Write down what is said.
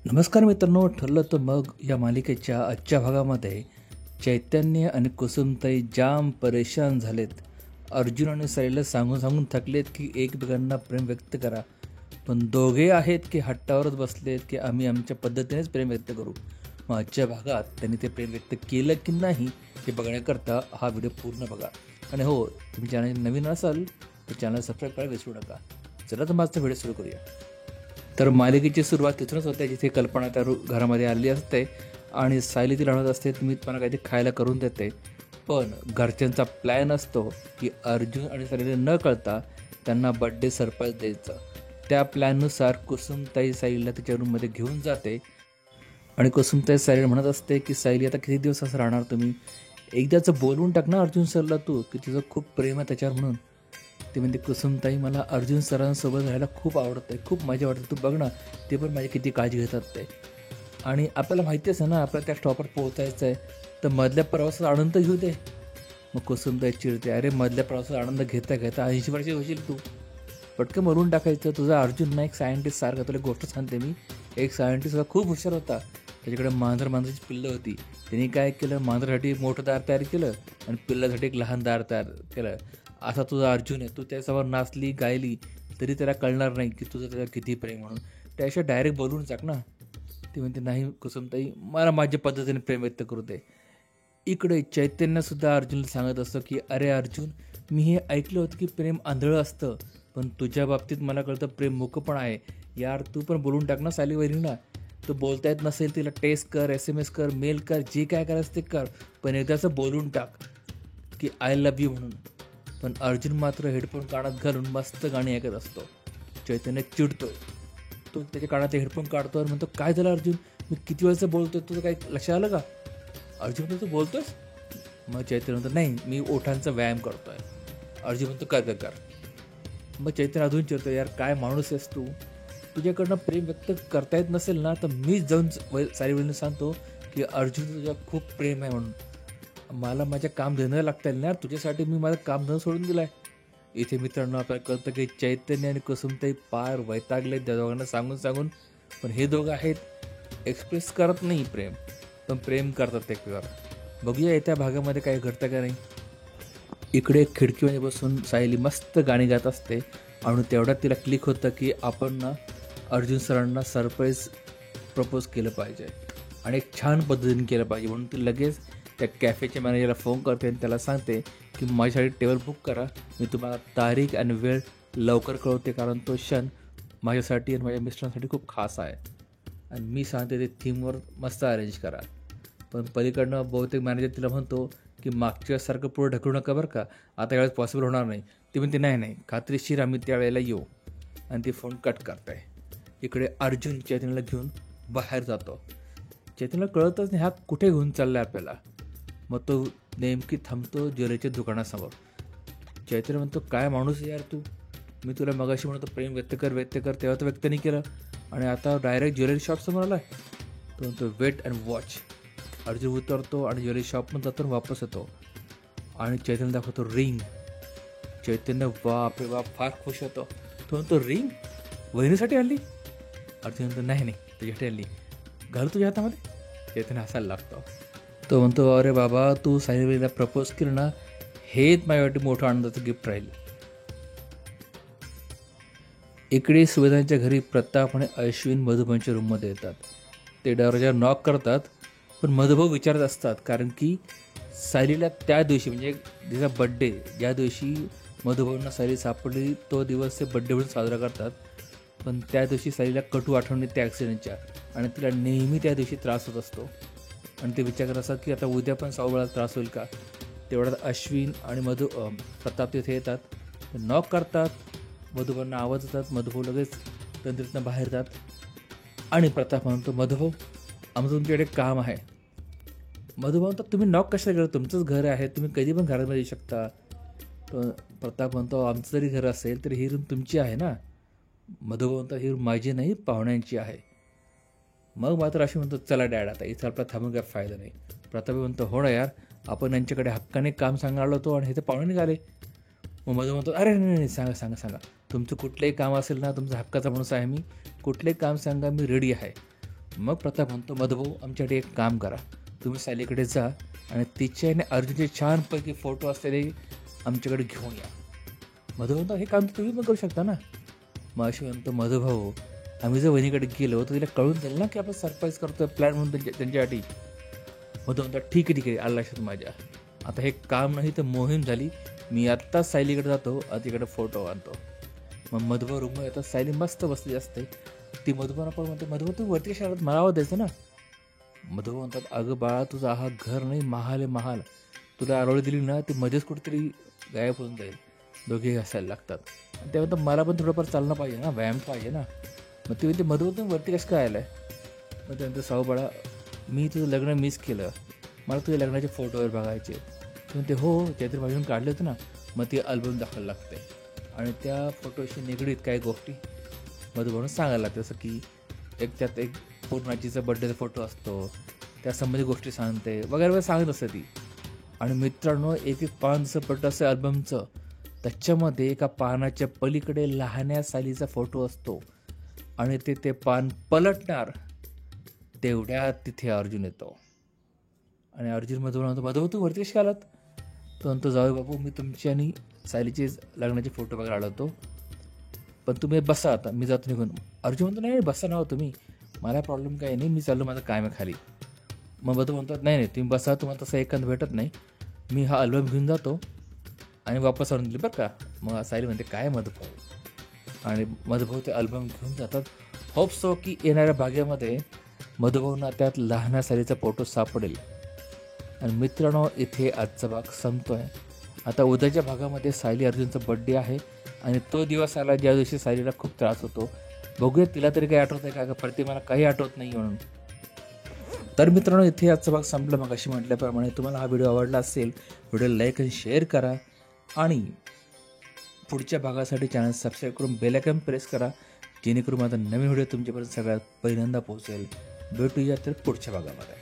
नमस्कार मित्रांनो, ठरलं तर मग या मालिकेच्या आजच्या भागामध्ये चैतन्य आणि कुसुमताई जाम परेशान झालेत. अर्जुन आणि साईला सांगून सांगून थकलेत की एकमेकांना प्रेम व्यक्त करा, पण दोघे आहेत की हट्टावरच बसलेत की आम्ही आमच्या पद्धतीनेच प्रेम व्यक्त करू. मग आजच्या भागात त्यांनी ते प्रेम व्यक्त केलं की नाही हे बघण्याकरता हा व्हिडिओ पूर्ण बघा. आणि हो, तुम्ही चॅनल नवीन असाल तर चॅनल सबस्क्राईब करायला विसरू नका. चला तर माझा व्हिडिओ सुरू करूया. तर मालिकेची सुरुवात तिथूनच होते जिथे कल्पना त्या घरामध्ये आली असते आणि सायली ती म्हणत असते मी तुम्हाला काहीतरी खायला करून देते. पण घरच्यांचा प्लॅन असतो की अर्जुन आणि सायलीला न कळता त्यांना बड्डे सरप्राईज द्यायचं. त्या प्लॅननुसार कुसुमताई सायलीला तिच्या रूममध्ये घेऊन जाते आणि कुसुमताई सायलीला म्हणत असते की सायली आता किती दिवस असं राहणार तुम्ही, एकदाचं बोलवून टाक ना अर्जुन सरला तू की तुझं खूप प्रेम आहे त्याच्यावर म्हणून. ते म्हणते कुसुमताई मला अर्जुन सरांसोबत राहायला खूप आवडतं आहे, खूप मजा वाटते, तू बघ ना ते पण माझी किती काळजी घेतात ते. आणि आपल्याला माहितीच आहे ना आपल्याला त्या स्टॉपवर पोहोचायचं आहे, तर मधल्या प्रवासात आनंद घेऊ दे. मग कुसुमताई चिडते, अरे मधल्या प्रवासात आनंद घेता घेता 80 वर्षे होशील तू, पटकन मरून टाकायचं. तुझा अर्जुन ना एक सायंटिस्ट सारखा, तुला गोष्ट सांगते मी, एक सायंटिस्ट होता खूप हुशार होता, त्याच्याकडे मांजराची पिल्लं होती. त्यांनी काय केलं, मांजरासाठी मोठं दार तयार केलं आणि पिल्लासाठी एक लहान दार तयार केलं. असा तुझा अर्जुन आहे, तू त्याच्यावर नाचली गायली तरी त्याला कळणार नाही की तुझं त्याला किती प्रेम म्हणून. त्याशिवाय डायरेक्ट बोलून टाक ना. ती म्हणते नाही कुसुमताई, मला माझ्या पद्धतीने प्रेम व्यक्त करू दे. इकडे चैतन्यसुद्धा अर्जुनला सांगत असतं की अरे अर्जुन, मी हे ऐकलं होतं की प्रेम आंधळं असतं, पण तुझ्या बाबतीत मला कळतं प्रेम मूक पण आहे. यार तू पण बोलून टाक ना साली वहिनीला. तू बोलता येत नसेल तिला टेक्स्ट कर, SMS कर, मेल कर, जे काय करायचं ते कर, पण एकदाचं बोलून टाक की आय लव्ह यू म्हणून. पण अर्जुन मात्र हेडफोन कानात घालून मस्त गाणी ऐकत असतो. चैतन्य चिडतो, तो त्याच्या कानात हेडफोन काढतो आणि म्हणतो काय झालं अर्जुन, मी किती वेळचं बोलतोय, तुझं काही लक्षात आलं का. अर्जुन म्हणतो तू बोलतोस. मग चैतन्य म्हणतो नाही मी ओठांचा व्यायाम करतोय. अर्जुन म्हणतो कर कर कर. मग चैतन्य अजून चिडतो, यार काय माणूस आहेस तू, तुझ्याकडनं प्रेम व्यक्त करता येत नसेल ना तर मीच जाऊन सारी वेळेला सांगतो की अर्जुन तुझ्या खूप प्रेम आहे म्हणून. मला माझ्या काम धंदा लागता येईल ना, तुझ्यासाठी मी माझं काम धंदा सोडून दिला आहे. इथे मित्रांनो आपल्याला कळतं की चैतन्य आणि कुसुमताई पार वैतागले त्या दोघांना सांगून सांगून, पण हे दोघं आहेत एक्सप्रेस करत नाही प्रेम, पण प्रेम करतात एकमेकावर. बघूया येत्या भागामध्ये काय घडतं का नाही. इकडे खिडकीमध्ये बसून सायली मस्त गाणी गात असते आणि तेवढ्यात तिला क्लिक होतं की आपण ना अर्जुन सरांना सरप्राईज प्रपोज केलं पाहिजे आणि एक छान पद्धतीने केलं पाहिजे. म्हणून ती लगेच त्या कॅफेच्या मॅनेजरला फोन करते आणि त्याला सांगते की माझ्यासाठी टेबल बुक करा, मी तुम्हाला तारीख आणि वेळ लवकर कळवते, कारण तो क्षण माझ्यासाठी आणि माझ्या मिस्टरांसाठी खूप खास आहे. आणि मी सांगते ते थीमवर मस्त अरेंज करा. पण पलीकडनं बहुतेक मॅनेजर तिला म्हणतो की मागच्या सारखं पुढं ढकलू नका बरं का, आता यावेळेस पॉसिबल होणार नाही. ती म्हणते नाही नाही खात्रीशीर आम्ही त्यावेळेला येऊ, आणि ती फोन कट करताय. इकडे अर्जुन चैतन्यला घेऊन बाहेर जातो. चैतन्यला कळतच नाही हा कुठे घेऊन चालला आहे आपल्याला. मग तो नेमकी थांबतो ज्वेलरीच्या दुकानासमोर. चैतन्य म्हणतो काय माणूस यार तू, मी तुला मगाशी म्हणतो प्रेम व्यक्त कर व्यक्त कर, तेव्हा तर व्यक्त नाही केलं आणि आता डायरेक्ट ज्वेलरी शॉपसमोर आला आहे. तो म्हणतो वेट अँड वॉच. अर्जुन उतरतो आणि ज्वेलरी शॉपमध्ये जातो आणि वापस येतो आणि चैतन्य दाखवतो रिंग. चैतन्य बाप रे बाप फार खुश होतो. तो म्हणतो रिंग वहिनीसाठी आणली. अर्जुन म्हणतो नाही नाही तुझ्यासाठी आणली, घाल तुझ्या हातामध्ये. चैतन्य हसायला लागतो. तो म्हणतो अरे बाबा तू सायलीला प्रपोज केलं ना, हेच माझ्यासाठी मोठं आनंदाचं गिफ्ट राहील. इकडे सुवेदांच्या घरी प्रताप आणि अश्विन मधुभाऊंच्या रूममध्ये येतात. ते दरवाजावर नॉक करतात, पण मधुभाऊ विचारत असतात कारण की सायलीला त्या दिवशी म्हणजे तिचा बड्डे ज्या दिवशी मधुभाऊंना सायली सापडली तो दिवस ते बड्डे म्हणून साजरा करतात. पण त्या दिवशी सायलीला कटू आठवण त्या ॲक्सिडेंटच्या आणि तिला नेहमी त्या दिवशी त्रास होत असतो आणि ते विचार करत असतात की आता उद्या पण 6 वेळा त्रास होईल का. तेवढ्यात अश्विन आणि प्रताप तिथे येतात, नॉक करतात, मधुभाऊंना आवाज येतात. मधुभाऊ लगेच तंत्रीतनं बाहेर येतात आणि प्रताप म्हणतो मधुभाऊ आमचं तुमच्याकडे काम आहे. मधुभाऊ म्हणतात तुम्ही नॉक कशाला करता, तुमचंच घर आहे, तुम्ही कधी पण घरामध्ये येऊ शकता. प्रताप म्हणतो आमचं जरी घर असेल तरी ही रूम तुमची आहे ना. मधुभाऊ म्हणतात ही रूम माझी नाही पाहुण्यांची आहे. मग मात्र अशी म्हणतो चला डॅड आता इथं आपला थांबून काय फायदा नाही. प्रताप म्हणतो हो ना यार, आपण यांच्याकडे हक्काने काम सांगायला आलो होतो आणि हे तर पाहुणे निघाले. मग मधू म्हणतो अरे नाही नाही सांगा सांगा सांगा, तुमचं कुठलंही काम असेल ना, तुमचा हक्काचा माणूस आहे मी, कुठलंही काम सांगा मी रेडी आहे. मग प्रताप म्हणतो, मधुभाऊ आमच्याकडे एक काम करा, तुम्ही सायलीकडे जा आणि तिचे आणि अर्जुनचे छानपैकी फोटो असलेले आमच्याकडे घेऊन या. मधु म्हणतो, हे काम तर तुम्ही पण करू शकता ना. मग अशी म्हणतो, मधुभाऊ आम्ही जर वहिनीकडे गेलो तर तिला कळून जाईल ना की आपण सरप्राईज करतोय प्लॅन म्हणून त्यांच्यासाठी. मधु म्हणतो, ठीक आहे ठीक आहे, आलं लक्षात माझ्या. आता हे काम नाही तर मोहीम झाली. मी आत्ताच सायलीकडे जातो आणि तिकडे फोटो आणतो. मग मधुभाऊ रूममध्ये येतात. सायली मस्त बसली असते. ती मधुभाऊला पण म्हणते, मधुभाऊ तू वरती शाळेत मला आवाज द्यायचं ना. मधुभाऊ म्हणतात, अगं बाळा तुझा हा घर नाही महाल आहे महाल. तुला आरोळी दिली ना ती मध्येच कुठेतरी गायब होऊन जाईल. दोघेही हसायला लागतात. आणि त्यानंतर मला पण थोडंफार चालणं पाहिजे ना, व्यायाम पाहिजे ना. मग ती म्हणते, मधुभाऊ तुम्ही वरती कसं काय आलं आहे. मग त्यानंतर साऊ बाळा मी तुझं लग्न मिस केलं, मला तुझ्या लग्नाचे फोटोवर बघायचे. ती म्हणते, हो काहीतरी माझ्याकडून काढले होते ना. मग ती अल्बम दाखवायला लागते आणि त्या फोटोशी निगडीत काही गोष्टी मधुभाऊन सांगायला लागते. जसं की त्यात एक पूर्णाजीचा बड्डेचा फोटो असतो, त्यासंबंधी गोष्टी सांगते वगैरे वगैरे सांगत असते ती. आणि मित्रांनो एक पान जसं पडतं असं अल्बमचं, त्याच्यामध्ये एका पानाच्या पलीकडे लहान्या सालीचा फोटो असतो आणि ते पान पलटणार तेवढ्यात तिथे अर्जुन येतो. आणि अर्जुन मधुभाऊ म्हणतो, मधुभाऊ तू वरती कशी आलात. तो म्हणतो, जाऊ बापू मी तुमची आणि सायलीचे लग्नाचे फोटो बघायला आलो होतो, पण तुम्ही बसा आता मी जातो निघून. अर्जुन म्हणतो, नाही बसा ना तुम्ही, मला प्रॉब्लेम काही नाही, मी चाललो माझं काम आहे खाली. मग मधु म्हणतात, नाही तुम्ही बसा, तुम्हाला तसं एखादं भेटत नाही, मी हा अल्बम घेऊन जातो आणि वापस आणून दिली बरं का. मग सायली म्हणते, काय मधुभाऊ. आणि मधुभाऊ ते अल्बम घेऊन जातात. होप सो की येणाऱ्या भागामध्ये मधुभाऊंना त्यात लहान सायलीचा फोटो सापडेल. आणि मित्रांनो इथे आजचा भाग संपतोय. आता उद्याच्या भागामध्ये सायली अर्जुनचा बड्डे आहे आणि तो दिवस आला ज्या दिवशी सायलीला खूप त्रास होतो. बघूया तिला तरी काही आठवत आहे का, प्रतिमाला काही आठवत नाही म्हणून. तर मित्रांनो इथे आजचा भाग संपला. मग अशी म्हटल्याप्रमाणे तुम्हाला हा व्हिडिओ आवडला असेल, व्हिडिओ लाईक आणि शेअर करा आणि पुढच्या भागासाठी चॅनल सबस्क्राईब करून बेल आयकॉन प्रेस करा, जेणेकरून माझा नवीन व्हिडिओ तुमच्यापर्यंत सगळ्यात पहिल्यांदा पोहोचेल. भेटूया तर पुढच्या भागामध्ये.